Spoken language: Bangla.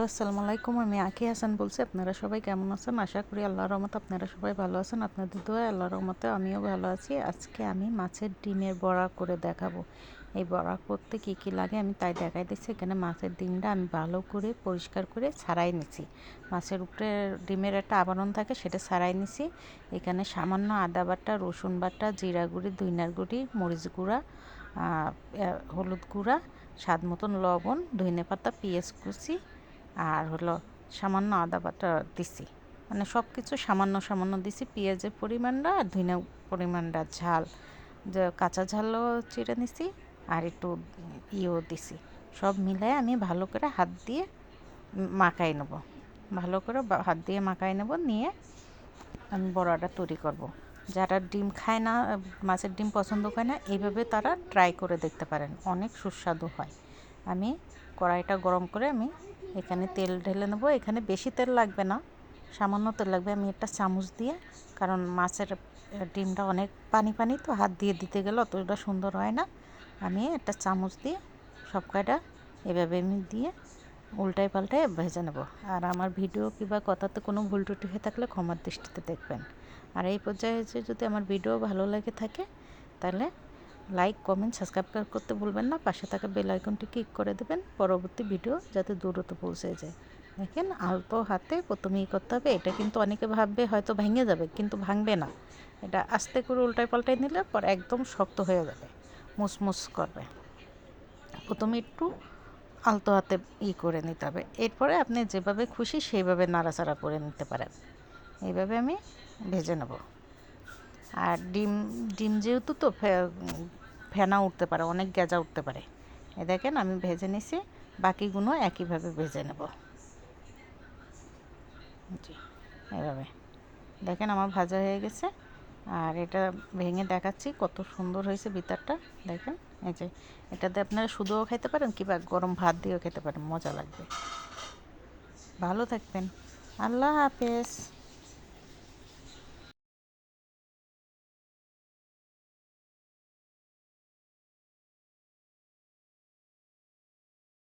আসসালামু আলাইকুম। আমি আঁখি হাসান বলছি। আপনারা সবাই কেমন আছেন? আশা করি আল্লাহর রহমতে আপনারা সবাই ভালো আছেন। আপনাদের দোয়ায় আল্লাহর রহমতে আমিও ভালো আছি। আজকে আমি মাছের ডিমের বড়া করে দেখাবো। এই বড়া করতে কি কি লাগে আমি তাই দেখাই দিচ্ছি। এখানে মাছের ডিমটা আমি ভালো করে পরিষ্কার করে ছাড়াই নিছি। মাছের উপরে ডিমের একটা আবরণ থাকে, সেটা ছাড়াই নিছি। এখানে সামান্য আদা বাটা, রসুন বাটা, জিরা গুঁড়ি, ধইনার গুঁড়ি, মরিচ গুঁড়া, হলুদ গুঁড়া, স্বাদ মতন লবণ, ধনে পাতা, পেঁয়াজ কুচি আর হলো সামান্য আদা বাটা দিছি। মানে সব কিছু সামান্য সামান্য দিছি। পেঁয়াজের পরিমাণটা আর ধনে পরিমাণটা, ঝাল যে কাঁচা ঝালও চিড়ে নিছি আর একটু দিছি। সব মিলাই আমি ভালো করে হাত দিয়ে মাখাই নেব। ভালো করে হাত দিয়ে মাখাই নেব, নিয়ে আমি বড়াটা তৈরি করব। যারা ডিম খায় না, মাছের ডিম পছন্দ করে না, এইভাবে তারা ট্রাই করে দেখতে পারেন, অনেক সুস্বাদু হয়। আমি কড়াইটা গরম করে আমি এখানে তেল ঢেলে নেব। এখানে বেশি তেল লাগবে না, সামান্য তেল লাগবে। আমি একটা চামচ দিয়ে, কারণ মাছের ডিমটা অনেক পানি পানি, তো হাত দিয়ে দিতে গেলে অতটা সুন্দর হয় না। আমি একটা চামচ দিয়ে সব কয়টা এভাবে আমি দিয়ে উল্টায় পাল্টায় ভেজে নেব। আর আমার ভিডিও কিংবা কথাতে কোনো ভুল ত্রুটি হয়ে থাকলে ক্ষমার দৃষ্টিতে দেখবেন। আর এই পর্যায়ে যদি আমার ভিডিও ভালো লাগে থাকে, তাহলে লাইক, কমেন্ট, সাবস্ক্রাইব করতে ভুলবেন না। পাশে থাকা বেল আইকনটি ক্লিক করে দেবেন, পরবর্তী ভিডিও যাতে দ্রুত পৌঁছে যায়। দেখেন, আলতো হাতে প্রথমেই করতে হবে। এটা কিন্তু অনেকে ভাববে হয়তো ভেঙে যাবে, কিন্তু ভাঙবে না। এটা আস্তে করে উল্টায় পাল্টায় নিলে পর একদম শক্ত হয়ে যাবে, মুসমুস করবে। প্রথমে একটু আলতো হাতে করে নিতে হবে। এরপরে আপনি যেভাবে খুশি সেইভাবে নাড়াচাড়া করে নিতে পারেন। এইভাবে আমি ভেজে নেব। আর ডিম ডিম যেহেতু, তো ফেনা উঠতে পারে, অনেক গেজা উঠতে পারে। এ দেখেন আমি ভেজে নিছি, বাকিগুলো একইভাবে ভেজে নেব। জি, এভাবে দেখেন আমার ভাজা হয়ে গেছে। আর এটা ভেঙে দেখাচ্ছি কত সুন্দর হয়েছে ভিতরটা। দেখেন, এই যে এটাতে আপনারা শুধুও খেতে পারেন কিংবা গরম ভাত দিয়েও খেতে পারেন, মজা লাগবে। ভালো থাকবেন। আল্লাহ হাফেজ।